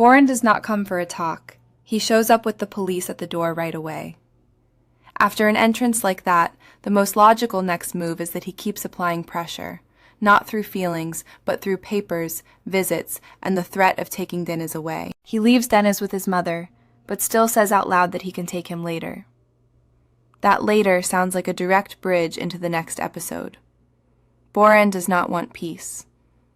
Boran does not come for a talk. He shows up with the police at the door right away. After an entrance like that, the most logical next move is that he keeps applying pressure, not through feelings, but through papers, visits, and the threat of taking Deniz away. He leaves Deniz with his mother, but still says out loud that he can take him later. That later sounds like a direct bridge into the next episode. Boran does not want peace.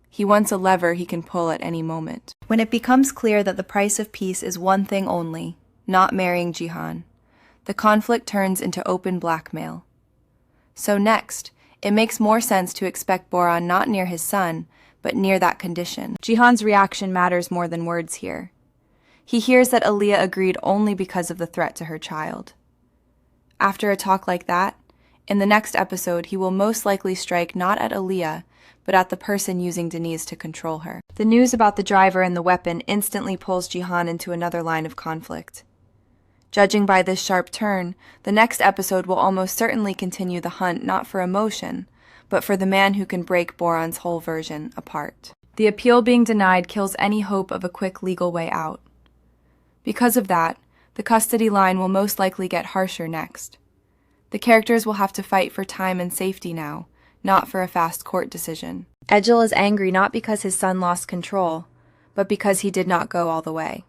He wants a lever he can pull at any moment. When it becomes clear that the price of peace is one thing only, not marrying Cihan, the conflict turns into open blackmail. So next, it makes more sense to expect Boran not near his son, but near that condition. Cihan's reaction matters more than words here. He hears that Aliyah agreed only because of the threat to her child. After a talk like that, in the next episode he will most likely strike not at Aliyah, but at the person using Deniz to control her. The news about the driver and the weapon instantly pulls Cihan into another line of conflict. Judging by this sharp turn, the next episode will almost certainly continue the hunt not for emotion, but for the man who can break Boran's whole version apart. The appeal being denied kills any hope of a quick legal way out. Because of that, the custody line will most likely get harsher next. The characters will have to fight for time and safety now, not for a fast court decision. Ejil is angry not because his son lost control, but because he did not go all the way.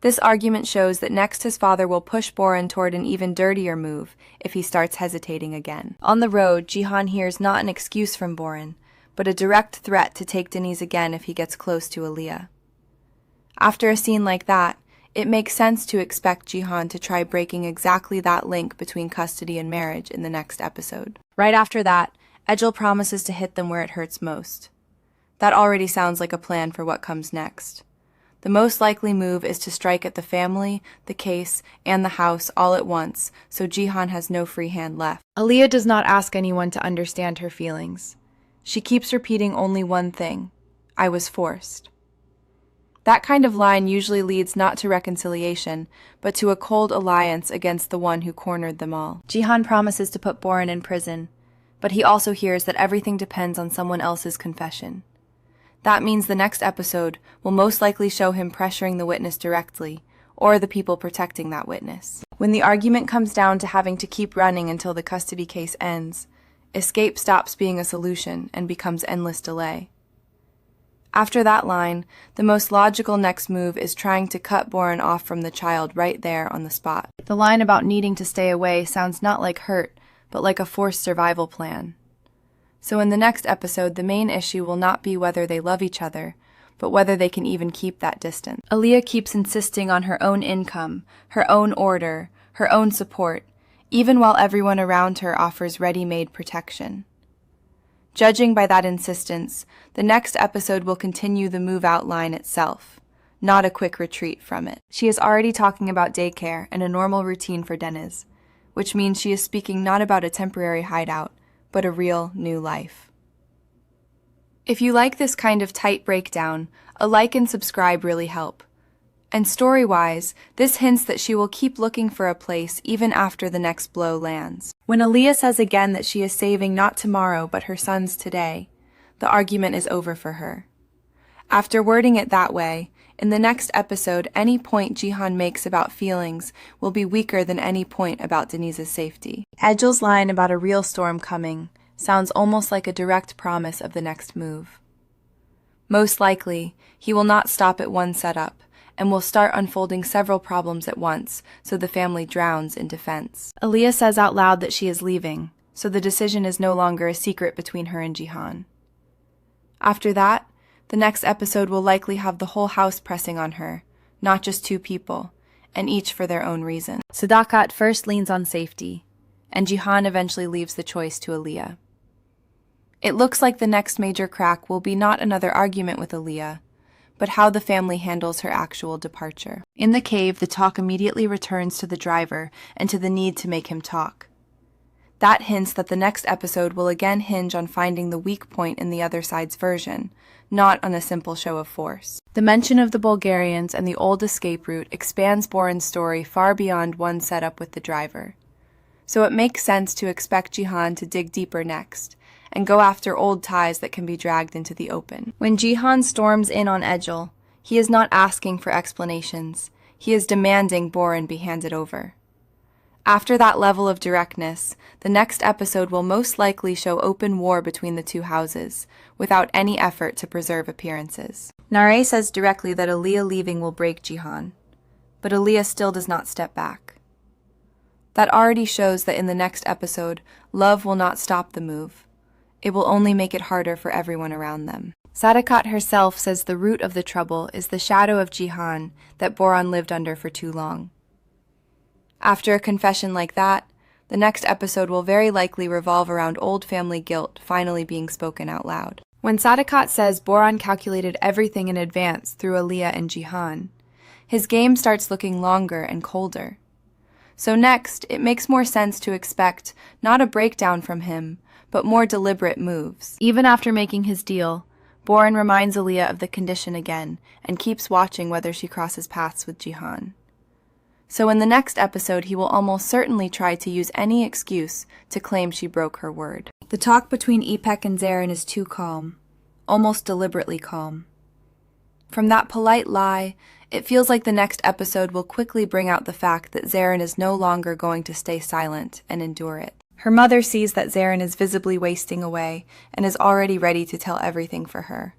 This argument shows that next his father will push Boran toward an even dirtier move if he starts hesitating again. On the road, Cihan hears not an excuse from Boran, but a direct threat to take Deniz again if he gets close to Aliyah. After a scene like that, it makes sense to expect Cihan to try breaking exactly that link between custody and marriage in the next episode. Right after that, Ejil promises to hit them where it hurts most. That already sounds like a plan for what comes next. The most likely move is to strike at the family, the case, and the house all at once, so Cihan has no free hand left. Aliyah does not ask anyone to understand her feelings. She keeps repeating only one thing: I was forced. That kind of line usually leads not to reconciliation, but to a cold alliance against the one who cornered them all. Cihan promises to put Boran in prison, but he also hears that everything depends on someone else's confession. That means the next episode will most likely show him pressuring the witness directly, or the people protecting that witness. When the argument comes down to having to keep running until the custody case ends, escape stops being a solution and becomes endless delay. After that line, the most logical next move is trying to cut Boran off from the child right there on the spot. The line about needing to stay away sounds not like hurt, but like a forced survival plan. So in the next episode, the main issue will not be whether they love each other, but whether they can even keep that distance. Aliyah keeps insisting on her own income, her own order, her own support, even while everyone around her offers ready-made protection. Judging by that insistence, the next episode will continue the move-out line itself, not a quick retreat from it. She is already talking about daycare and a normal routine for Deniz, which means she is speaking not about a temporary hideout, but a real new life. If you like this kind of tight breakdown, a like and subscribe really help. And story-wise, this hints that she will keep looking for a place even after the next blow lands. When Aliyah says again that she is saving not tomorrow but her sons today, the argument is over for her. After wording it that way, in the next episode, any point Cihan makes about feelings will be weaker than any point about Deniz's safety. Ejil's line about a real storm coming sounds almost like a direct promise of the next move. Most likely, he will not stop at one setup, and will start unfolding several problems at once, so the family drowns in defense. Aliyah says out loud that she is leaving, so the decision is no longer a secret between her and Cihan. After that, the next episode will likely have the whole house pressing on her, not just two people, and each for their own reason. Sadakat first leans on safety, and Cihan eventually leaves the choice to Aliyah. It looks like the next major crack will be not another argument with Aliyah, but how the family handles her actual departure. In the cave, the talk immediately returns to the driver and to the need to make him talk. That hints that the next episode will again hinge on finding the weak point in the other side's version, not on a simple show of force. The mention of the Bulgarians and the old escape route expands Boran's story far beyond one setup with the driver. So it makes sense to expect Cihan to dig deeper next, and go after old ties that can be dragged into the open. When Cihan storms in on Ejil, He is not asking for explanations. He is demanding Boran be handed over. After that level of directness, the next episode will most likely show open war between the two houses, without any effort to preserve appearances. Nare says directly that Aaliyah leaving will break Jihan, but Aaliyah still does not step back. That already shows that in the next episode, love will not stop the move. It will only make it harder for everyone around them. Sadakat herself says the root of the trouble is the shadow of Jihan that Boran lived under for too long. After a confession like that, the next episode will very likely revolve around old family guilt finally being spoken out loud. When Sadakat says Boran calculated everything in advance through Aaliyah and Jihan, his game starts looking longer and colder. So next, it makes more sense to expect not a breakdown from him, but more deliberate moves. Even after making his deal, Boran reminds Aaliyah of the condition again and keeps watching whether she crosses paths with Jihan. So in the next episode, he will almost certainly try to use any excuse to claim she broke her word. The talk between Ipek and Zeren is too calm, almost deliberately calm. From that polite lie, it feels like the next episode will quickly bring out the fact that Zeren is no longer going to stay silent and endure it. Her mother sees that Zeren is visibly wasting away and is already ready to tell everything for her.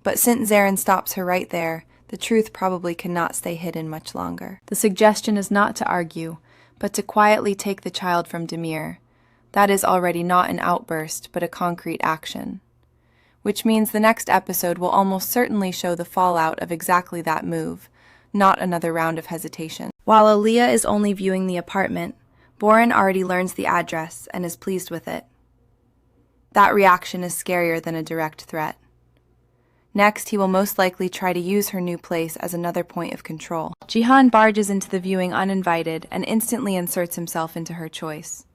But since Zeren stops her right there, the truth probably cannot stay hidden much longer. The suggestion is not to argue, but to quietly take the child from Demir. That is already not an outburst, but a concrete action. Which means the next episode will almost certainly show the fallout of exactly that move, not another round of hesitation. While Aaliyah is only viewing the apartment, Boran already learns the address and is pleased with it. That reaction is scarier than a direct threat. Next, he will most likely try to use her new place as another point of control. Jihan barges into the viewing uninvited and instantly inserts himself into her choice.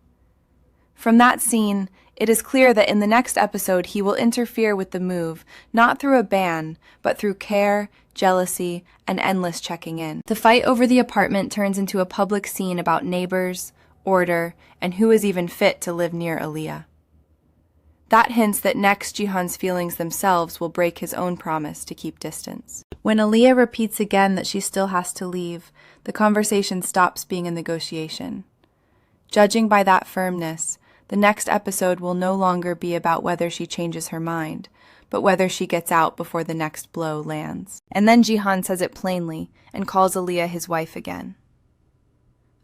From that scene, it is clear that in the next episode he will interfere with the move, not through a ban, but through care, jealousy, and endless checking in. The fight over the apartment turns into a public scene about neighbors, order, and who is even fit to live near Aaliyah. That hints that next Jihan's feelings themselves will break his own promise to keep distance. When Aaliyah repeats again that she still has to leave, the conversation stops being a negotiation. Judging by that firmness, the next episode will no longer be about whether she changes her mind, but whether she gets out before the next blow lands. And then Jihan says it plainly and calls Aaliyah his wife again.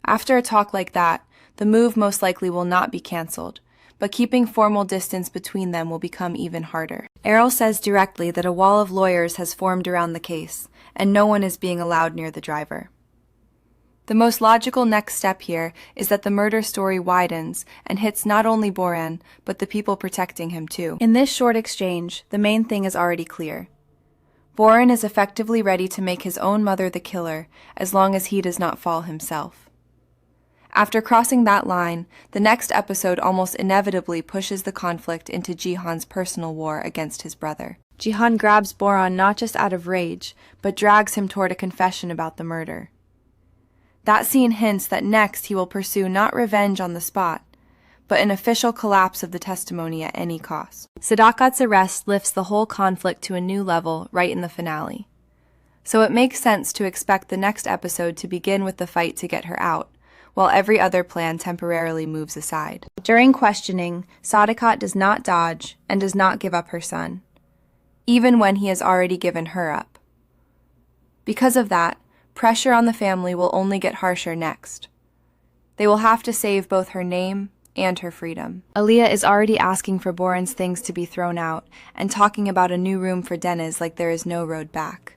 After a talk like that, the move most likely will not be cancelled, but keeping formal distance between them will become even harder. Errol says directly that a wall of lawyers has formed around the case, and no one is being allowed near the driver. The most logical next step here is that the murder story widens and hits not only Boran, but the people protecting him too. In this short exchange, the main thing is already clear. Boran is effectively ready to make his own mother the killer as long as he does not fall himself. After crossing that line, the next episode almost inevitably pushes the conflict into Jihan's personal war against his brother. Jihan grabs Boran not just out of rage, but drags him toward a confession about the murder. That scene hints that next he will pursue not revenge on the spot, but an official collapse of the testimony at any cost. Sadakat's arrest lifts the whole conflict to a new level right in the finale. So it makes sense to expect the next episode to begin with the fight to get her out, while every other plan temporarily moves aside. During questioning, Sadakat does not dodge and does not give up her son, even when he has already given her up. Because of that, pressure on the family will only get harsher next. They will have to save both her name and her freedom. Aaliyah is already asking for Boran's things to be thrown out and talking about a new room for Deniz like there is no road back.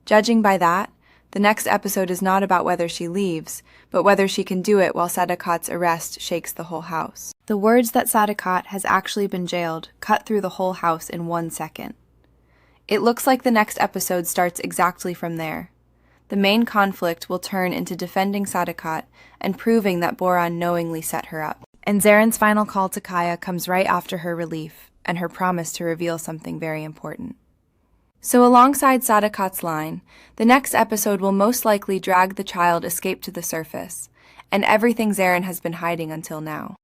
Judging by that, the next episode is not about whether she leaves, but whether she can do it while Sadakat's arrest shakes the whole house. The words that Sadakat has actually been jailed cut through the whole house in 1 second. It looks like the next episode starts exactly from there. The main conflict will turn into defending Sadakat and proving that Boran knowingly set her up. And Zeren's final call to Kaya comes right after her relief and her promise to reveal something very important. So alongside Sadakat's line, the next episode will most likely drag the child escape to the surface, and everything Zeren has been hiding until now.